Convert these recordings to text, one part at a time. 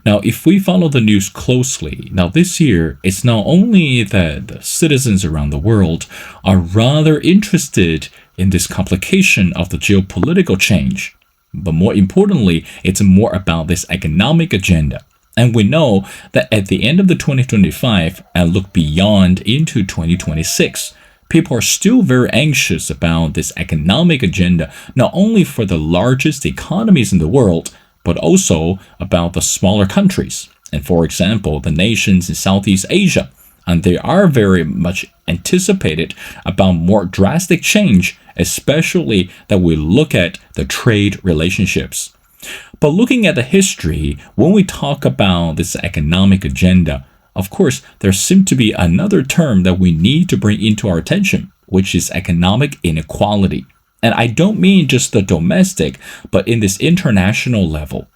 Now, if we follow the news closely, now this year, it's not only that the citizens around the world are rather interested in this complication of the geopolitical change, but more importantly, it's more about this economic agenda. And we know that at the end of the 2025 and look beyond into 2026, people are still very anxious about this economic agenda, not only for the largest economies in the world, but also about the smaller countries. And for example, the nations in Southeast Asia. And they are very much anticipated about more drastic change, especially that we look at the trade relationships. But looking at the history, when we talk about this economic agenda, of course, there seems to be another term that we need to bring into our attention, which is economic inequality. And I don't mean just the domestic, but in this international level.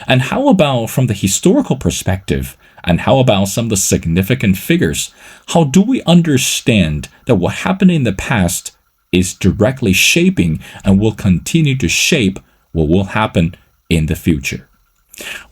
And how about from the historical perspective? And how about some of the significant figures? How do we understand that what happened in the past is directly shaping and will continue to shape what will happen in the future?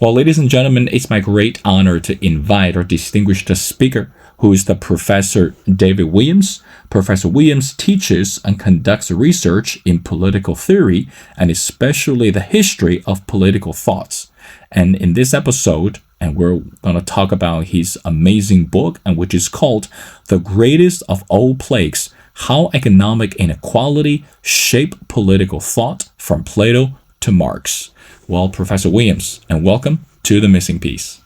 Well, ladies and gentlemen, it's my great honor to invite our distinguished speaker, who is the Professor David Williams. Professor Williams teaches and conducts research in political theory and especially the history of political thoughts. And in this episode, and we're going to talk about his amazing book, and which is called The Greatest of All Plagues, How Economic Inequality Shaped Political Thought from Plato to Marx. Well, Professor Williams, and welcome to The Missing Piece.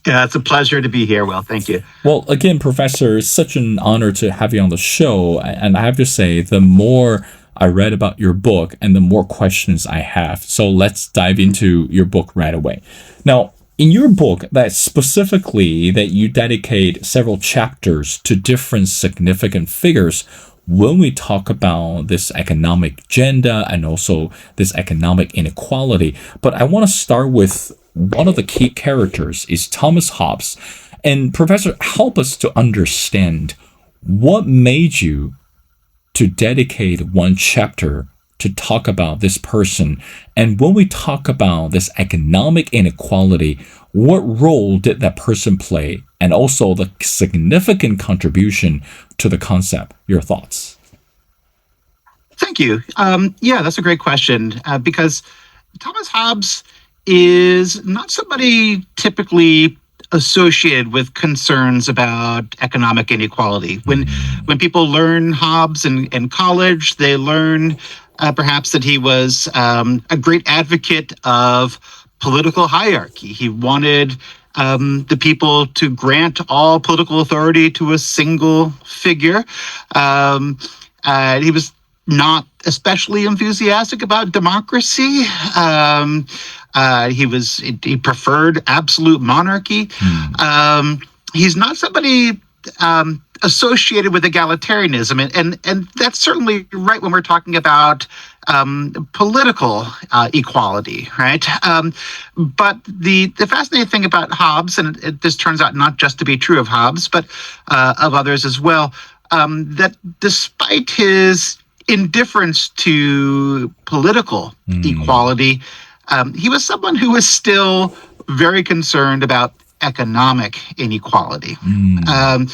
Yeah, it's a pleasure to be here, Will. Thank you. Well, again, Professor, it's such an honor to have you on the show. And I have to say, the more I read about your book and the more questions I have. So let's dive into your book right away. Now, in your book, that specifically that you dedicate several chapters to different significant figures when we talk about this economic agenda and also this economic inequality. But I want to start with one of the key characters is Thomas Hobbes. And Professor, help us to understand what made you to dedicate one chapter to talk about this person. And when we talk about this economic inequality, what role did that person play? And also the significant contribution to the concept. Your thoughts? Thank you. Yeah, that's a great question because Thomas Hobbes is not somebody typically associated with concerns about economic inequality. When people learn Hobbes in college, they learn perhaps that he was a great advocate of political hierarchy. He wanted the people to grant all political authority to a single figure. He was not especially enthusiastic about democracy. He preferred absolute monarchy. He's not somebody associated with egalitarianism, and that's certainly right when we're talking about political equality, right? But the fascinating thing about Hobbes, and this turns out not just to be true of Hobbes, but of others as well, that despite his indifference to political equality, he was someone who was still very concerned about economic inequality. And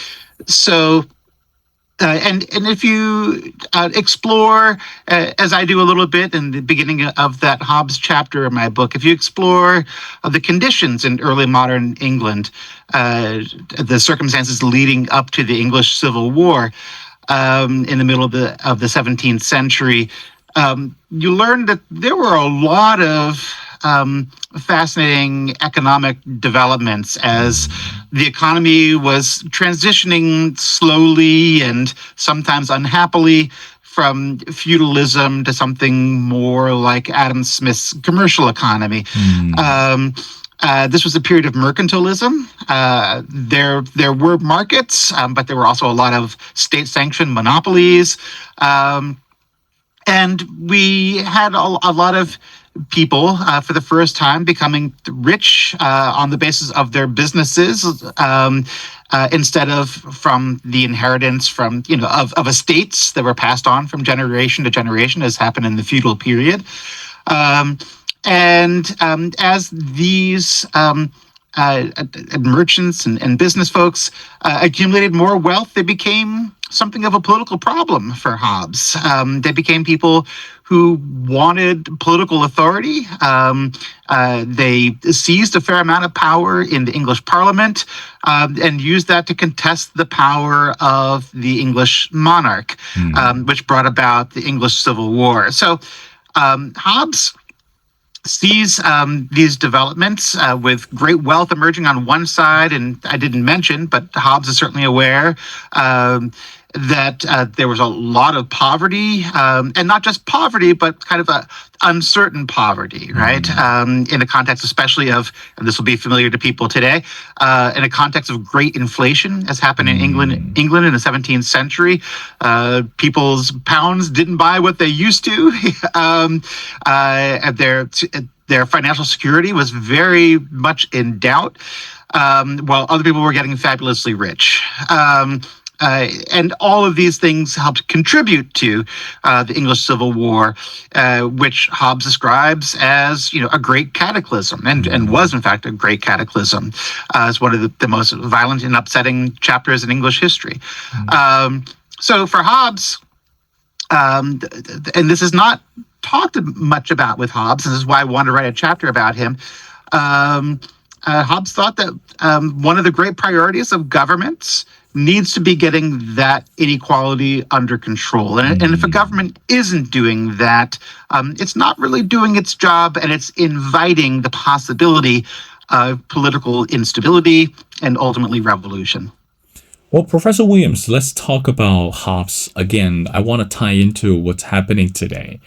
if you explore, as I do a little bit in the beginning of that Hobbes chapter of my book, if you explore the conditions in early modern England, the circumstances leading up to the English Civil War in the middle of the 17th century, you learn that there were a lot of fascinating economic developments as the economy was transitioning slowly and sometimes unhappily from feudalism to something more like Adam Smith's commercial economy. This was a period of mercantilism. There were markets, but there were also a lot of state-sanctioned monopolies. And we had a lot of people for the first time becoming rich on the basis of their businesses instead of from the inheritance of estates that were passed on from generation to generation, as happened in the feudal period. And as these merchants and business folks accumulated more wealth, they became something of a political problem for Hobbes. They became people who wanted political authority. They seized a fair amount of power in the English Parliament and used that to contest the power of the English monarch, which brought about the English Civil War. So Hobbes sees these developments with great wealth emerging on one side, and I didn't mention, but Hobbes is certainly aware that there was a lot of poverty, and not just poverty, but kind of a uncertain poverty, right? In a context, especially of, and this will be familiar to people today, in a context of great inflation, as happened in England in the 17th century. People's pounds didn't buy what they used to. Their financial security was very much in doubt, while other people were getting fabulously rich. And all of these things helped contribute to the English Civil War, which Hobbes describes as, a great cataclysm, and was in fact a great cataclysm. It's one of the most violent and upsetting chapters in English history. So for Hobbes, and this is not talked much about with Hobbes, and this is why I wanted to write a chapter about him. Hobbes thought that one of the great priorities of governments needs to be getting that inequality under control. And if a government isn't doing that, it's not really doing its job, and it's inviting the possibility of political instability and ultimately revolution. Well, Professor Williams, let's talk about Hobbes again. I want to tie into what's happening today.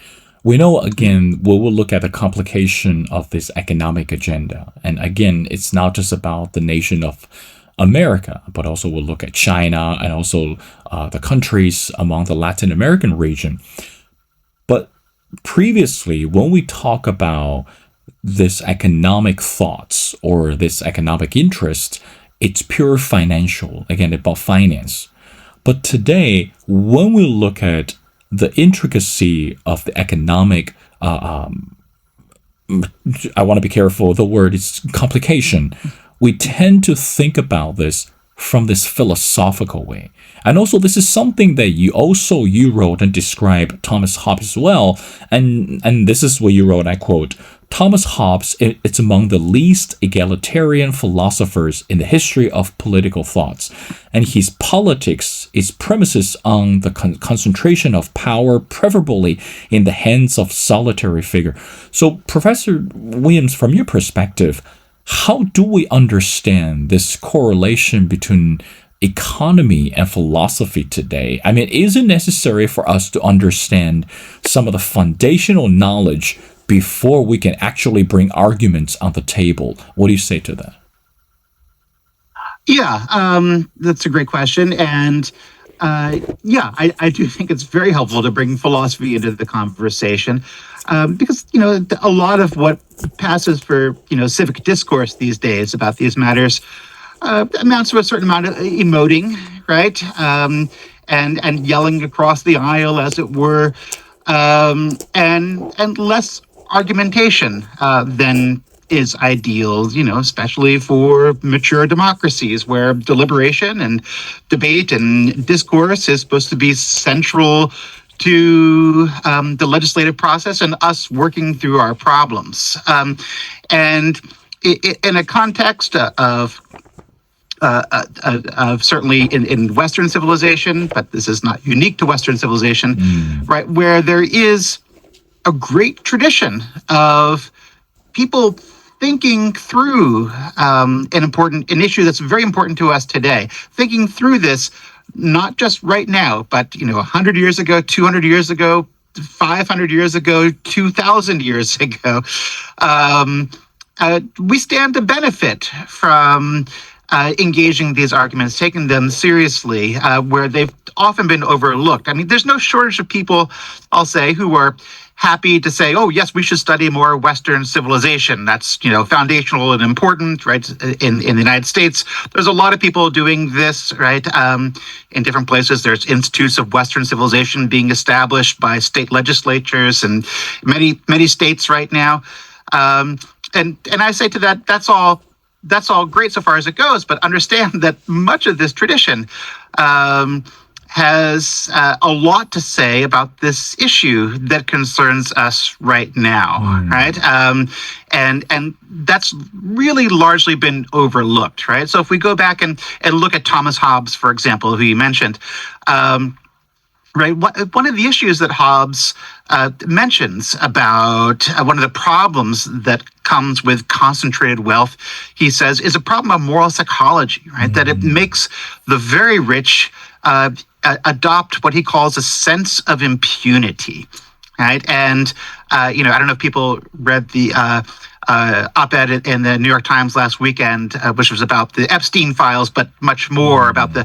We know, again, we will look at the complication of this economic agenda. And again, it's not just about the nation of America, but also we'll look at China and also the countries among the Latin American region. But previously, when we talk about this economic thoughts or this economic interest, it's pure financial, again, about finance. But today, when we look at the intricacy of the economic, I want to be careful, the word is complication. We tend to think about this from this philosophical way. And also, this is something that you wrote and described Thomas Hobbes as well. And this is what you wrote, I quote, Thomas Hobbes, it's among the least egalitarian philosophers in the history of political thoughts. And his politics is premises on the concentration of power, preferably in the hands of solitary figure. So, Professor Williams, from your perspective, how do we understand this correlation between economy and philosophy today? I mean, is it necessary for us to understand some of the foundational knowledge before we can actually bring arguments on the table? What do you say to that? Yeah, that's a great question. And I do think it's very helpful to bring philosophy into the conversation because, a lot of what passes for, civic discourse these days about these matters amounts to a certain amount of emoting, right? And yelling across the aisle, as it were, and less argumentation than is ideal, especially for mature democracies where deliberation and debate and discourse is supposed to be central to the legislative process and us working through our problems. And in a context of certainly in Western civilization, but this is not unique to Western civilization, right, where there is a great tradition of people thinking through an issue that's very important to us today, thinking through this, not just right now, but 100 years ago, 200 years ago, 500 years ago, 2,000 years ago. We stand to benefit from engaging these arguments, taking them seriously, where they've often been overlooked. I mean, there's no shortage of people, I'll say, who are happy to say, oh, yes, we should study more Western civilization. That's, foundational and important, right? In the United States, there's a lot of people doing this, right? In different places, there's institutes of Western civilization being established by state legislatures and many states right now. And I say to that, that's all great so far as it goes, but understand that much of this tradition has a lot to say about this issue that concerns us right now, right? And that's really largely been overlooked, right? So if we go back and look at Thomas Hobbes, for example, who you mentioned, right. One of the issues that Hobbes mentions about one of the problems that comes with concentrated wealth, he says, is a problem of moral psychology, right? That it makes the very rich adopt what he calls a sense of impunity, right? And, I don't know if people read the op-ed in the New York Times last weekend, which was about the Epstein files, but much more about the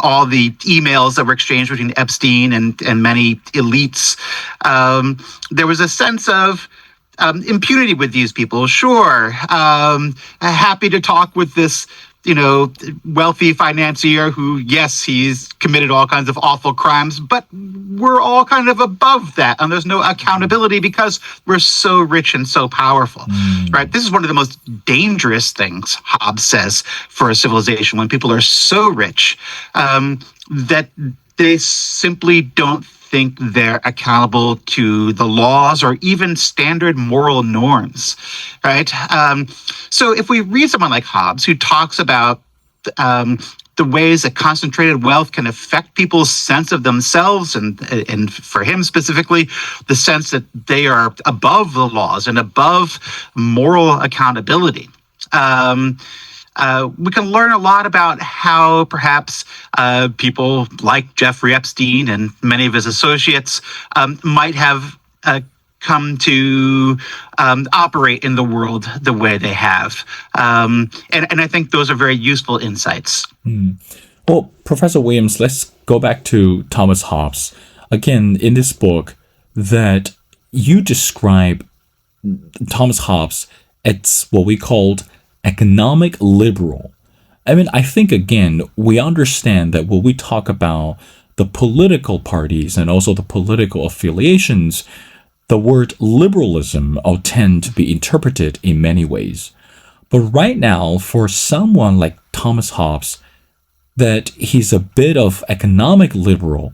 all the emails that were exchanged between Epstein and many elites. There was a sense of impunity with these people. Sure, happy to talk with this wealthy financier who, yes, he's committed all kinds of awful crimes, but we're all kind of above that, and there's no accountability because we're so rich and so powerful, right? This is one of the most dangerous things, Hobbes says, for a civilization, when people are so rich that they simply don't think they're accountable to the laws or even standard moral norms, right? So if we read someone like Hobbes, who talks about the ways that concentrated wealth can affect people's sense of themselves, and for him specifically, the sense that they are above the laws and above moral accountability, we can learn a lot about how perhaps people like Jeffrey Epstein and many of his associates might have come to operate in the world the way they have. And I think those are very useful insights. Well, Professor Williams, let's go back to Thomas Hobbes. Again, in this book, that you describe Thomas Hobbes as what we called economic liberal. I mean, I think, again, we understand that when we talk about the political parties and also the political affiliations, the word liberalism will tend to be interpreted in many ways. But right now, for someone like Thomas Hobbes, that he's a bit of economic liberal,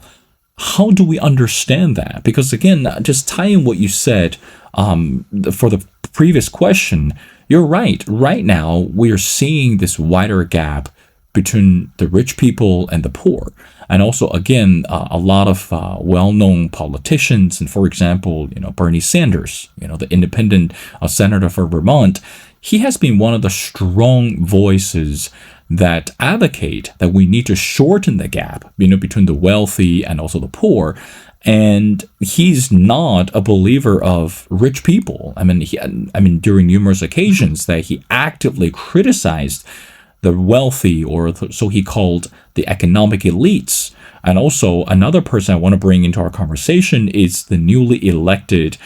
how do we understand that? Because again, just tying what you said for the previous question, you're right. Right now, we are seeing this wider gap between the rich people and the poor. And also, again, a lot of well-known politicians, and for example, Bernie Sanders, the independent senator for Vermont, he has been one of the strong voices that advocate that we need to shorten the gap, between the wealthy and also the poor. And he's not a believer of rich people. I mean, during numerous occasions that he actively criticized the wealthy, or so he called the economic elites. And also another person I want to bring into our conversation is the newly elected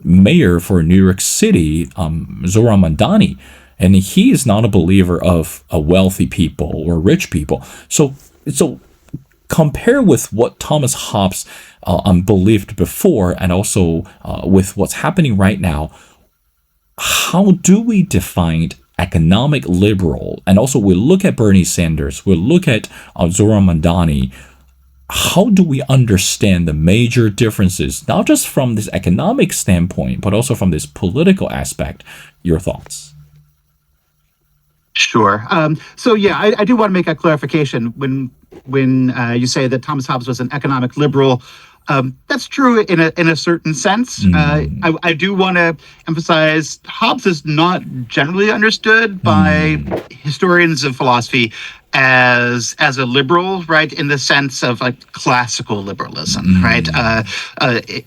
mayor for New York City, Zohran Mamdani. And he is not a believer of wealthy people or rich people. So compare with what Thomas Hobbes believed before, and also with what's happening right now. How do we define economic liberal? And also, we look at Bernie Sanders, we look at Zohran Mamdani. How do we understand the major differences, not just from this economic standpoint, but also from this political aspect? Your thoughts? Sure. So yeah, I do want to make a clarification when you say that Thomas Hobbes was an economic liberal. That's true in a certain sense. I do want to emphasize Hobbes is not generally understood by historians of philosophy as a liberal, right? In the sense of like classical liberalism, right?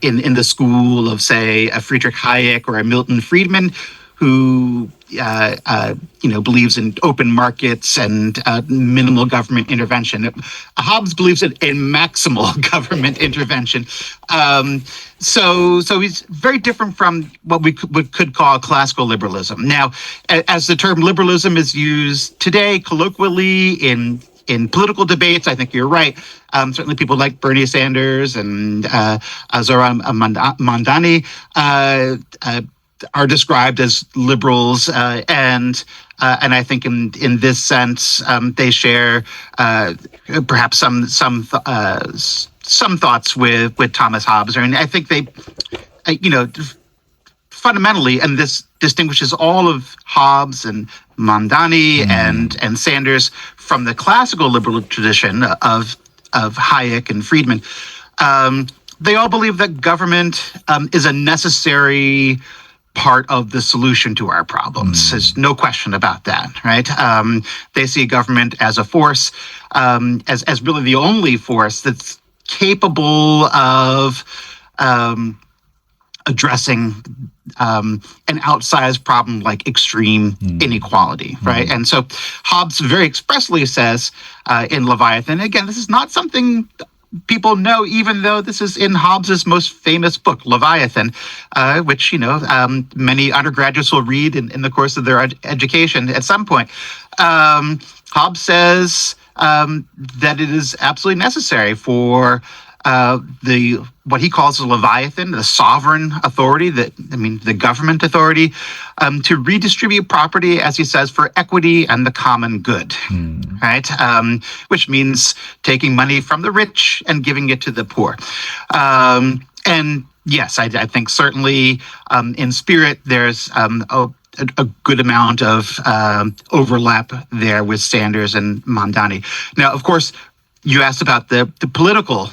In the school of, say, a Friedrich Hayek or a Milton Friedman, who believes in open markets and minimal government intervention. Hobbes believes in maximal government intervention. So he's very different from what we could call classical liberalism. Now, as the term liberalism is used today colloquially in political debates, I think you're right. Certainly people like Bernie Sanders and Zohran Mamdani are described as liberals, and I think in this sense they share perhaps some thoughts with Thomas Hobbes. I mean, I think they, fundamentally, and this distinguishes all of Hobbes and Mondani and Sanders from the classical liberal tradition of Hayek and Friedman. They all believe that government is a necessary part of the solution to our problems. There's no question about that, right? They see government as a force, as really the only force that's capable of addressing an outsized problem like extreme inequality, right? And so Hobbes very expressly says in Leviathan, again, this is not something people know, even though this is in Hobbes's most famous book, Leviathan, which many undergraduates will read in the course of their education at some point. Hobbes says that it is absolutely necessary for what he calls the Leviathan, the sovereign authority, the government authority, to redistribute property, as he says, for equity and the common good, right? Which means taking money from the rich and giving it to the poor. And yes, I think certainly in spirit there's a good amount of overlap there with Sanders and Mondani. Now, of course, you asked about the political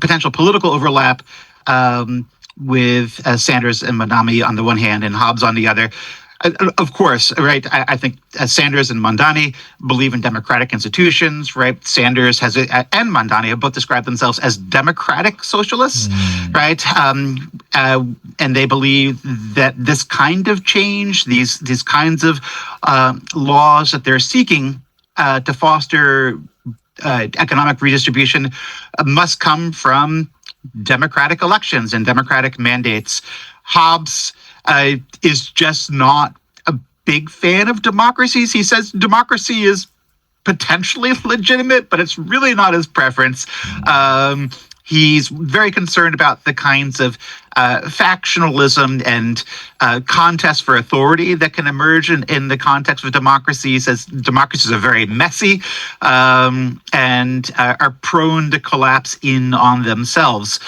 potential political overlap with Sanders and Mondani on the one hand and Hobbes on the other. Of course, right? I think Sanders and Mondani believe in democratic institutions, right? Sanders and Mondani have both described themselves as democratic socialists, right? And they believe that this kind of change, these kinds of laws that they're seeking to foster economic redistribution must come from democratic elections and democratic mandates. Hobbes is just not a big fan of democracies. He says democracy is potentially legitimate, but it's really not his preference. He's very concerned about the kinds of factionalism and contest for authority that can emerge in the context of democracy. He says democracies are very messy and are prone to collapse in on themselves.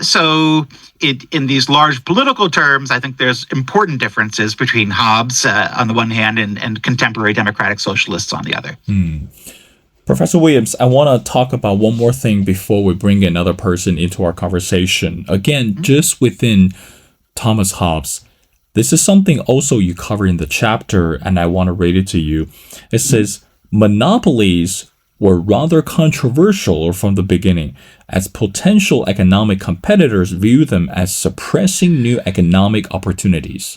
So in these large political terms, I think there's important differences between Hobbes on the one hand and contemporary democratic socialists on the other. Professor Williams, I want to talk about one more thing before we bring another person into our conversation. Again, just within Thomas Hobbes, this is something also you cover in the chapter, and I want to read it to you. It says, monopolies were rather controversial from the beginning, as potential economic competitors view them as suppressing new economic opportunities.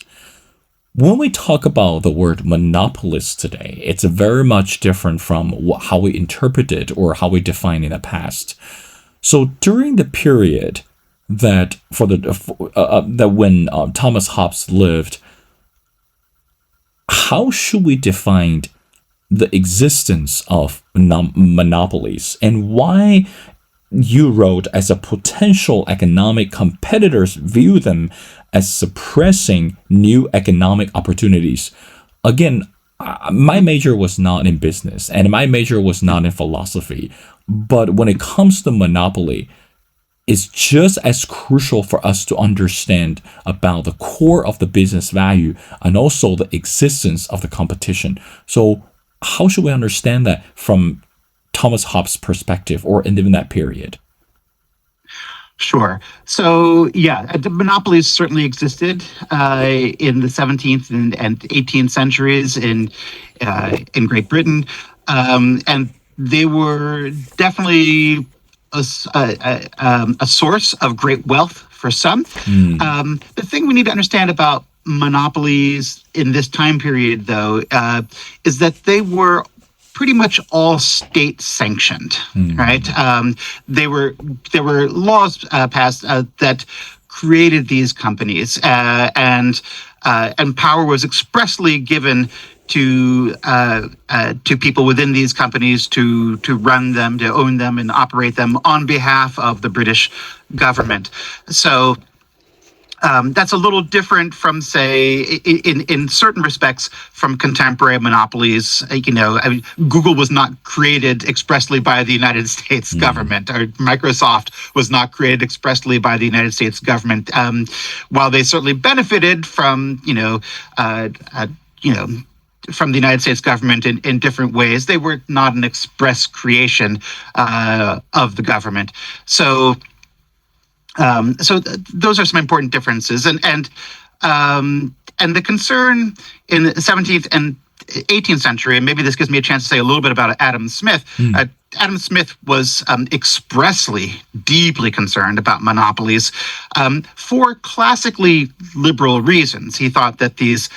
When we talk about the word monopolist today, it's very much different from how we interpret it or how we define in the past. So during the period that when Thomas Hobbes lived, how should we define the existence of monopolies, and why you wrote as a potential economic competitors view them as suppressing new economic opportunities? Again, my major was not in business and my major was not in philosophy, but when it comes to monopoly, it's just as crucial for us to understand about the core of the business value and also the existence of the competition. So how should we understand that from Thomas Hobbes' perspective or in that period? Sure. So, yeah, the monopolies certainly existed in the 17th and 18th centuries in Great Britain, and they were definitely a source of great wealth for some. The thing we need to understand about monopolies in this time period, though, is that they were pretty much all state sanctioned, right? There were laws passed that created these companies, and power was expressly given to people within these companies to run them, to own them, and operate them on behalf of the British government. So That's a little different from, say, in certain respects, from contemporary monopolies. Google was not created expressly by the United States government, or Microsoft was not created expressly by the United States government. While they certainly benefited from, from the United States government in different ways, they were not an express creation of the government. Those are some important differences, and the concern in the 17th and 18th century, and maybe this gives me a chance to say a little bit about Adam Smith. Adam Smith was expressly deeply concerned about monopolies for classically liberal reasons. He thought that these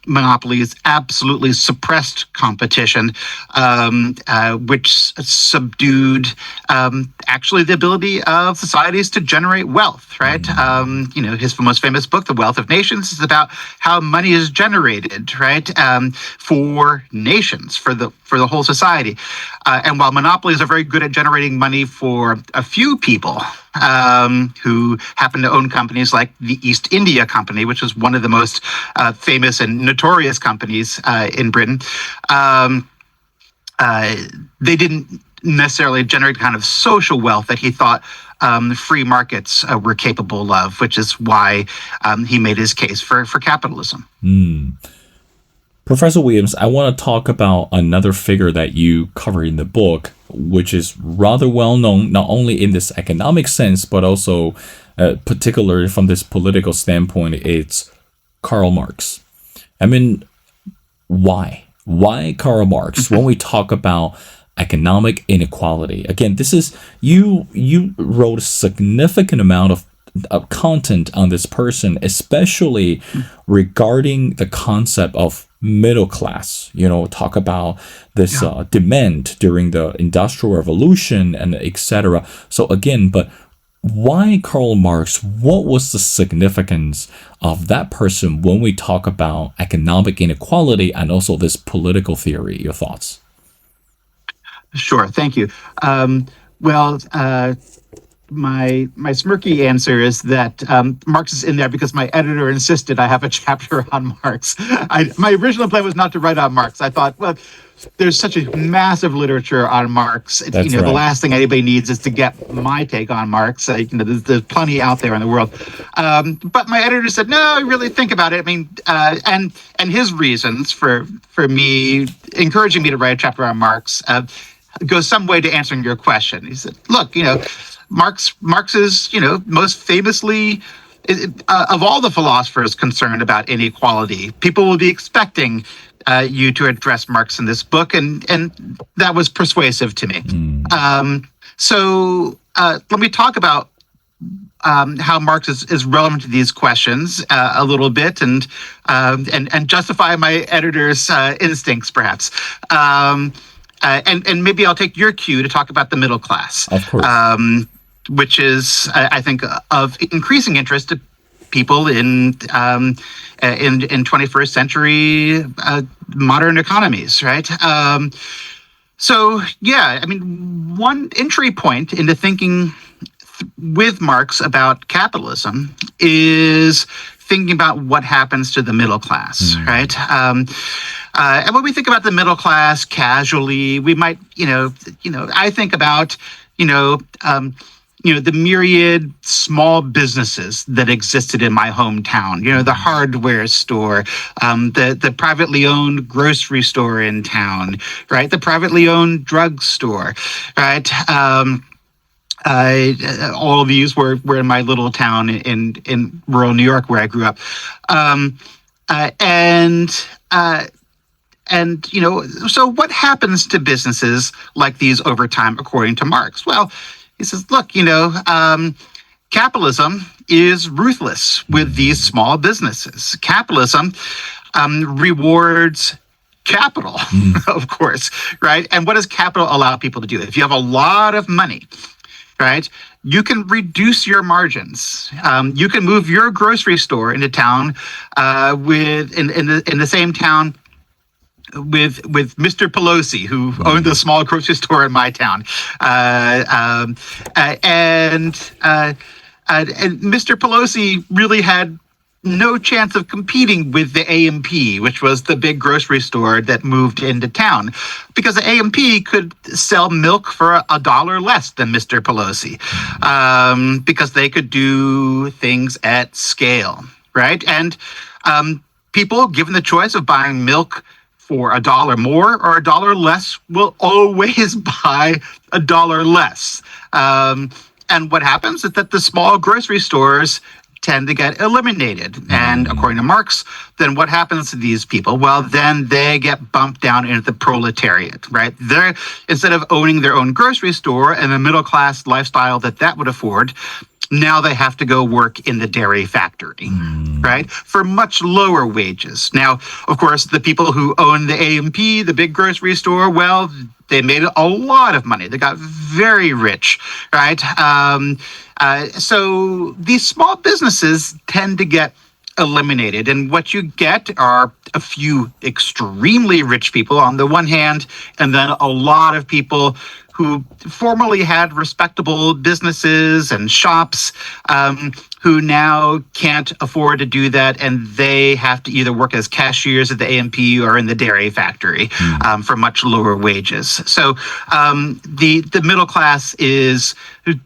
monopolies absolutely suppressed competition, which subdued actually the ability of societies to generate wealth, right? His most famous book, The Wealth of Nations, is about how money is generated, right, for nations, for the whole society. And while monopolies are very good at generating money for a few people who happen to own companies like the East India Company, which is one of the most famous and notorious companies in Britain, they didn't necessarily generate the kind of social wealth that he thought free markets were capable of, which is why he made his case for capitalism. Professor Williams, I want to talk about another figure that you cover in the book, which is rather well known, not only in this economic sense, but also particularly from this political standpoint. It's Karl Marx. I mean, why? Why Karl Marx? When we talk about economic inequality, again, this is you wrote a significant amount of content on this person, especially regarding the concept of middle class. Talk about this demand during the Industrial Revolution and etc. So again, but why Karl Marx? What was the significance of that person when we talk about economic inequality and also this political theory? Your thoughts? Sure, thank you. My smirky answer is that Marx is in there because my editor insisted I have a chapter on Marx. My original plan was not to write on Marx. I thought, well, there's such a massive literature on Marx. That's right. The last thing anybody needs is to get my take on Marx. There's plenty out there in the world. But my editor said, no, really think about it. I mean, and his reasons for me encouraging me to write a chapter on Marx goes some way to answering your question. He said, look, Marx is, most famously, of all the philosophers concerned about inequality, people will be expecting you to address Marx in this book, and that was persuasive to me. So let me talk about how Marx is relevant to these questions a little bit, and justify my editor's instincts, perhaps. And maybe I'll take your cue to talk about the middle class. Of course. Which is, I think, of increasing interest to people in 21st century modern economies, right? So, yeah, I mean, one entry point into thinking with Marx about capitalism is thinking about what happens to the middle class, right? And when we think about the middle class casually, we might, I think about, the myriad small businesses that existed in my hometown, the hardware store, the privately owned grocery store in town, right? The privately owned drugstore, right? All of these were in my little town in rural New York where I grew up. So what happens to businesses like these over time, according to Marx? Well, he says, look, capitalism is ruthless with these small businesses. Capitalism rewards capital, of course, right? And what does capital allow people to do? If you have a lot of money, right, you can reduce your margins. You can move your grocery store into town in the same town with Mr. Pelosi, who owned a small grocery store in my town, And Mr. Pelosi really had no chance of competing with the A&P, which was the big grocery store that moved into town, because the A&P could sell milk for $1 less than Mr. Pelosi, because they could do things at scale, right? And people, given the choice of buying milk for $1 more or $1 less, will always buy $1 less. And what happens is that the small grocery stores tend to get eliminated. And according to Marx, then what happens to these people? Well, then they get bumped down into the proletariat, right? They're, instead of owning their own grocery store and the middle class lifestyle that would afford, now they have to go work in the dairy factory, right? For much lower wages. Now, of course, the people who own the A&P, the big grocery store, well, they made a lot of money. They got very rich, right? So these small businesses tend to get eliminated. And what you get are a few extremely rich people on the one hand, and then a lot of people who formerly had respectable businesses and shops, who now can't afford to do that, and they have to either work as cashiers at the A&P or in the dairy factory for much lower wages. So the middle class is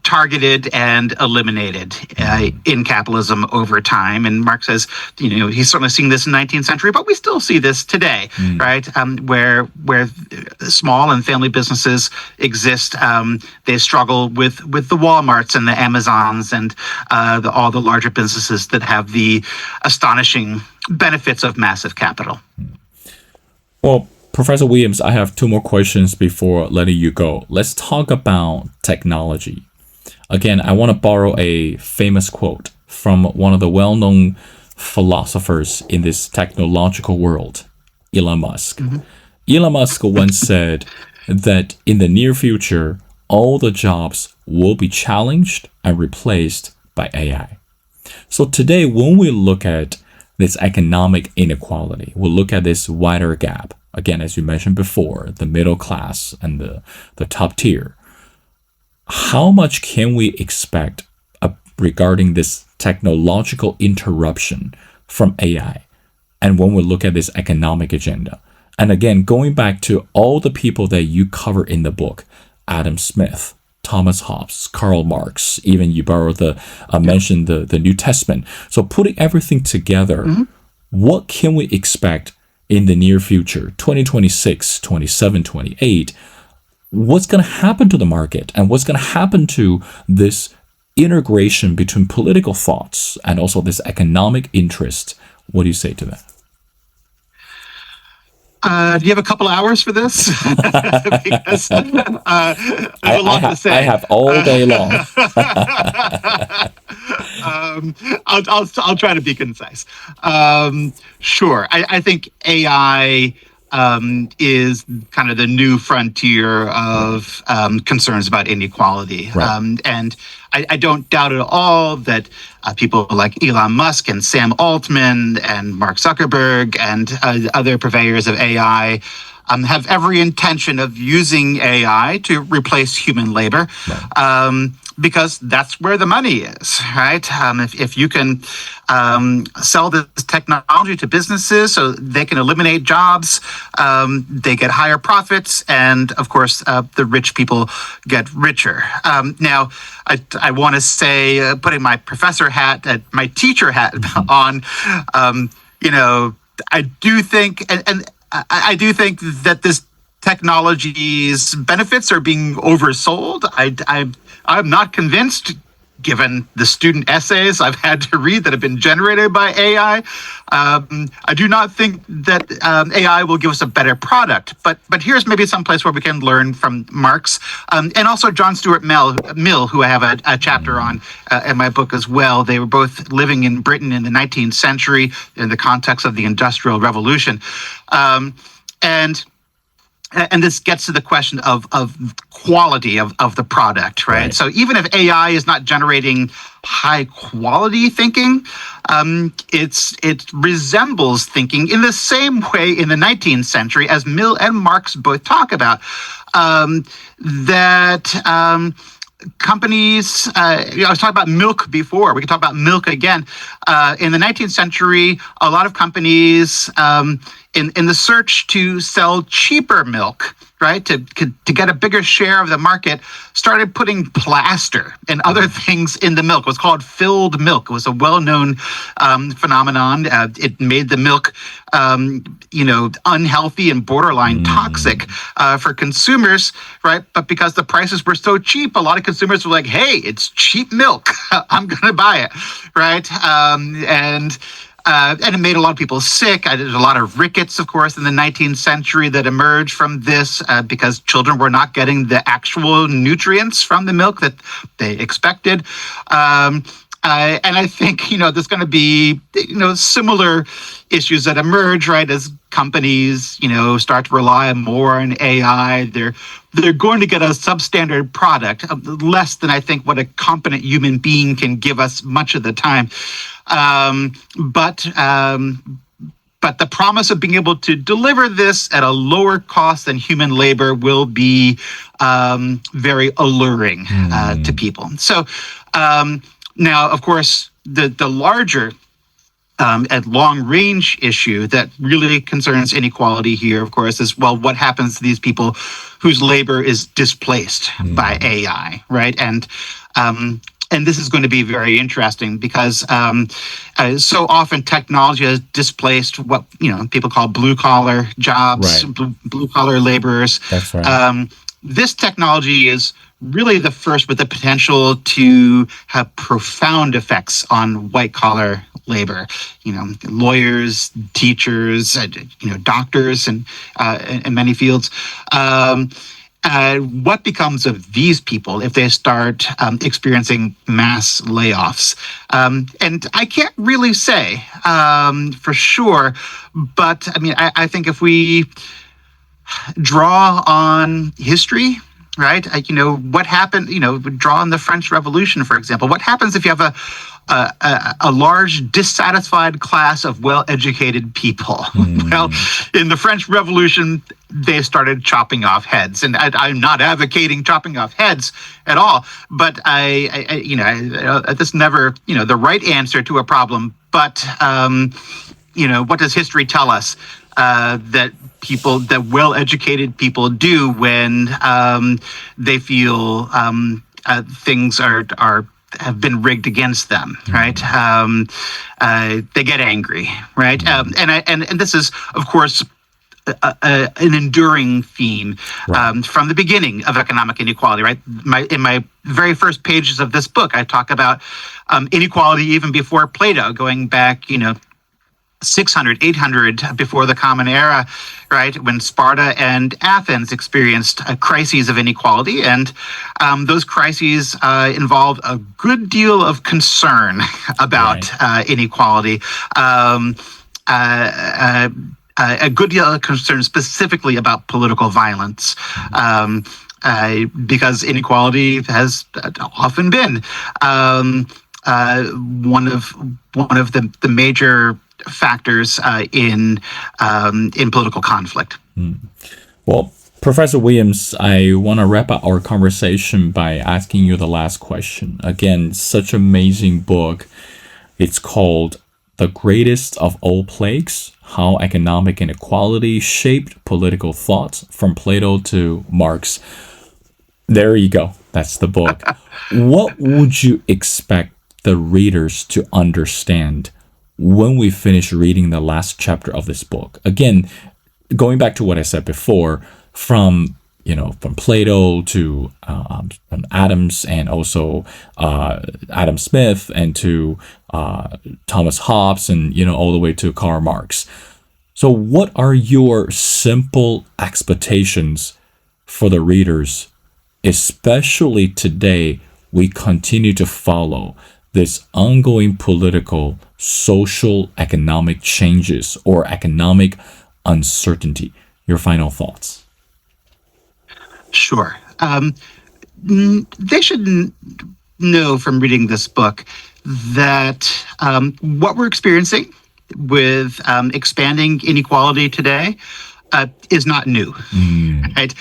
targeted and eliminated in capitalism over time. And Marx says, he's certainly seeing this in the 19th century, but we still see this today, right? Where small and family businesses exist. They struggle with the Walmarts and the Amazons and all the larger businesses that have the astonishing benefits of massive capital. Well, Professor Williams, I have two more questions before letting you go. Let's talk about technology. Again, I want to borrow a famous quote from one of the well-known philosophers in this technological world, Elon Musk. Elon Musk once said that in the near future, all the jobs will be challenged and replaced by AI. So today, when we look at this economic inequality, we'll look at this wider gap. Again, as you mentioned before, the middle class and the top tier. How much can we expect regarding this technological interruption from AI? And when we look at this economic agenda, and again, going back to all the people that you cover in the book, Adam Smith, Thomas Hobbes, Karl Marx, even you borrowed mentioned the New Testament. So putting everything together, what can we expect in the near future, 2026, 27, 28? What's going to happen to the market, and what's going to happen to this integration between political thoughts and also this economic interest? What do you say to that? Do you have a couple hours for this? Because there's a lot to say. I have all day long. I'll try to be concise. Sure. I think AI is kind of the new frontier of concerns about inequality. Right. And I don't doubt at all that people like Elon Musk and Sam Altman and Mark Zuckerberg and other purveyors of AI have every intention of using AI to replace human labor. Right. Because that's where the money is, right? If you can sell this technology to businesses so they can eliminate jobs, they get higher profits, and of course, the rich people get richer. Now, I want to say, putting my professor hat, my teacher hat on, I do think, and I do think that this technology's benefits are being oversold. I'm not convinced, given the student essays I've had to read that have been generated by AI. I do not think that AI will give us a better product. But here's maybe some place where we can learn from Marx and also John Stuart Mill, who I have a chapter on in my book as well. They were both living in Britain in the 19th century in the context of the Industrial Revolution. And this gets to the question of quality of the product, right? So even if AI is not generating high quality thinking, it resembles thinking in the same way in the 19th century, as Mill and Marx both talk about, that companies, I was talking about milk before. We can talk about milk again. In the 19th century, a lot of companies, in the search to sell cheaper milk, right, to get a bigger share of the market, started putting plaster and other things in the milk. It was called filled milk. It was a well-known phenomenon. It made the milk, unhealthy and borderline toxic for consumers, right? But because the prices were so cheap, a lot of consumers were like, "Hey, it's cheap milk. I'm going to buy it," right? And it made a lot of people sick. There's a lot of rickets, of course, in the 19th century that emerged from this because children were not getting the actual nutrients from the milk that they expected. And I think, there's going to be, similar issues that emerge, right, as companies, start to rely more on AI. They're going to get a substandard product, less than I think what a competent human being can give us much of the time. But the promise of being able to deliver this at a lower cost than human labor will be very alluring to people. So now, of course, the larger and long-range issue that really concerns inequality here, of course, is, well, what happens to these people whose labor is displaced by AI, right? And this is going to be very interesting because so often technology has displaced what people call blue-collar jobs, Right. blue-collar laborers. That's right. This technology is really the first with the potential to have profound effects on white-collar labor. Lawyers, teachers, doctors, and in many fields. What becomes of these people if they start experiencing mass layoffs? And I can't really say for sure, but I think if we draw on history, right? What happened, draw on the French Revolution, for example. What happens if you have a large dissatisfied class of well-educated people? Well, in the French Revolution, they started chopping off heads, and I'm not advocating chopping off heads at all. But this never, the right answer to a problem. But what does history tell us that well-educated people do when they feel things have been rigged against them, right? They get angry, right? And this is, of course, an enduring theme from the beginning of economic inequality, right? In my very first pages of this book, I talk about inequality even before Plato, going back, 600, 800 before the Common Era, right, when Sparta and Athens experienced crises of inequality. And those crises involved a good deal of concern about inequality, a good deal of concern specifically about political violence. Because inequality has often been one of the major factors in political conflict. Well, Professor Williams, I want to wrap up our conversation by asking you the last question. Again, such an amazing book. It's called The Greatest of All Plagues: How Economic Inequality Shaped Political Thought from Plato to Marx. There you go. That's the book. What would you expect the readers to understand when we finish reading the last chapter of this book? Again, going back to what I said before, from Plato to Adams, and also Adam Smith, and to Thomas Hobbes, and all the way to Karl Marx. So what are your simple expectations for the readers, especially today we continue to follow this ongoing political, social, economic changes or economic uncertainty? Your final thoughts. Sure. They should know from reading this book that what we're experiencing with expanding inequality today is not new, right?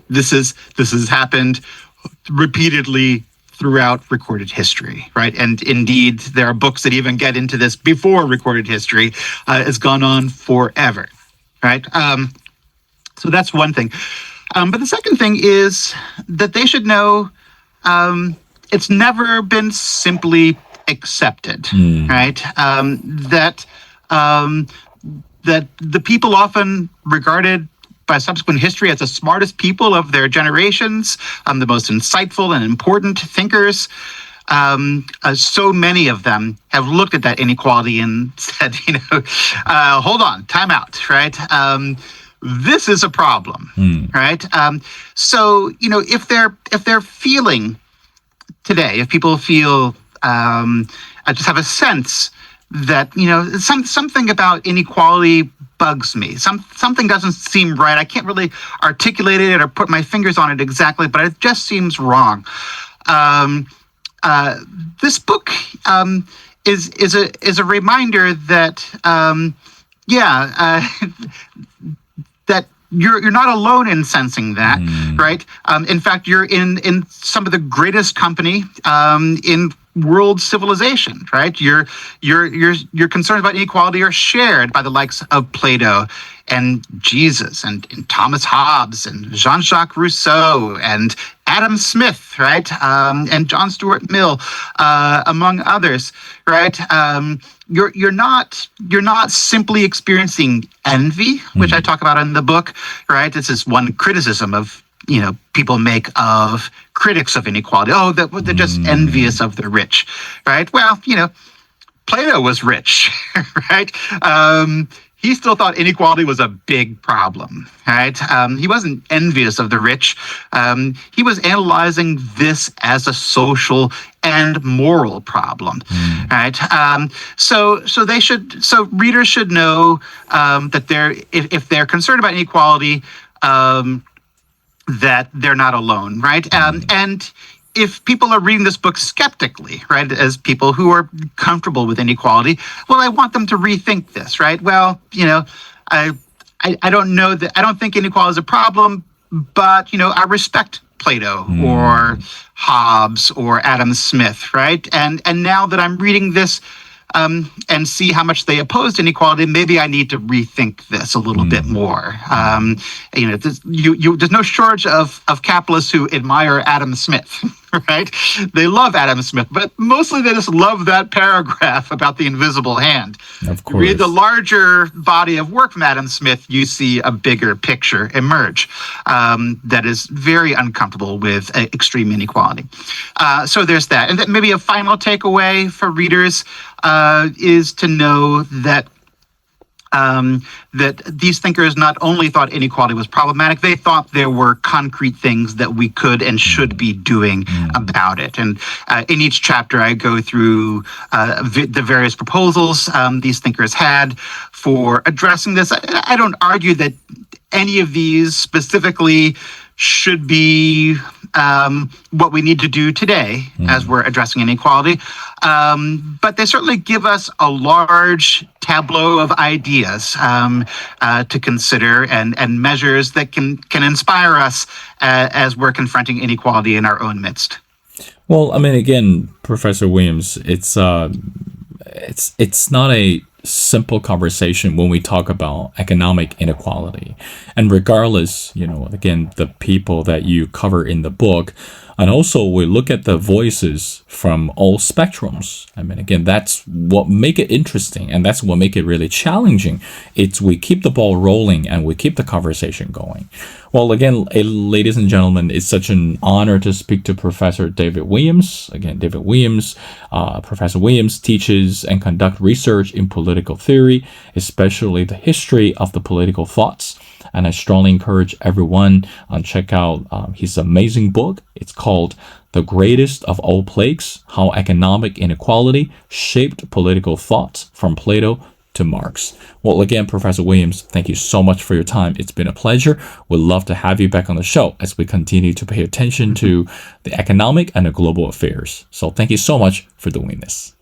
This has happened repeatedly throughout recorded history, right? And indeed, there are books that even get into this before recorded history has gone on forever, right? So that's one thing. But the second thing is that they should know it's never been simply accepted, right? That the people often regarded by subsequent history as the smartest people of their generations, the most insightful and important thinkers. So many of them have looked at that inequality and said, hold on, time out, right? This is a problem, right? So, if they're feeling today, if people feel, I just have a sense that something about inequality bugs me. Something doesn't seem right. I can't really articulate it or put my fingers on it exactly, but it just seems wrong. This book is a reminder that that you're not alone in sensing that, right? In fact, you're in some of the greatest company in world civilization, right? Your concerns about inequality are shared by the likes of Plato and Jesus and Thomas Hobbes and Jean-Jacques Rousseau and Adam Smith, right? And John Stuart Mill, among others, right? You're not simply experiencing envy, which I talk about in the book, right? This is one criticism of people make of critics of inequality. Oh, they're just envious of the rich, right? Well, Plato was rich, right? He still thought inequality was a big problem, right? He wasn't envious of the rich. He was analyzing this as a social and moral problem, right? So readers should know that if they're concerned about inequality, that they're not alone, right? And if people are reading this book skeptically, right, as people who are comfortable with inequality, well, I want them to rethink this, right? Well, I don't know that I don't think inequality is a problem, but I respect Plato or Hobbes or Adam Smith, right? And now that I'm reading this and see how much they opposed inequality, maybe I need to rethink this a little bit more. There's no shortage of capitalists who admire Adam Smith, right? They love Adam Smith, but mostly they just love that paragraph about the invisible hand. Of course. Read the larger body of work from Adam Smith, you see a bigger picture emerge that is very uncomfortable with extreme inequality. So there's that. And then maybe a final takeaway for readers is to know that that these thinkers not only thought inequality was problematic, they thought there were concrete things that we could and should be doing about it. And in each chapter, I go through the various proposals these thinkers had for addressing this. I don't argue that any of these specifically should be what we need to do today as we're addressing inequality. But they certainly give us a large tableau of ideas to consider and measures that can inspire us as we're confronting inequality in our own midst. Well, I mean, again, Professor Williams, it's not a simple conversation when we talk about economic inequality. And regardless, again, the people that you cover in the book, and also we look at the voices from all spectrums. I mean, again, that's what make it interesting, and that's what make it really challenging. It's we keep the ball rolling and we keep the conversation going. Well, again, ladies and gentlemen, it's such an honor to speak to Professor David Williams. Again, Professor Williams teaches and conducts research in political theory, especially the history of the political thoughts. And I strongly encourage everyone to check out his amazing book. It's called The Greatest of All Plagues: How Economic Inequality Shaped Political Thoughts from Plato to Marx. Well, again, Professor Williams, thank you so much for your time. It's been a pleasure. We'd love to have you back on the show as we continue to pay attention to the economic and the global affairs. So thank you so much for doing this.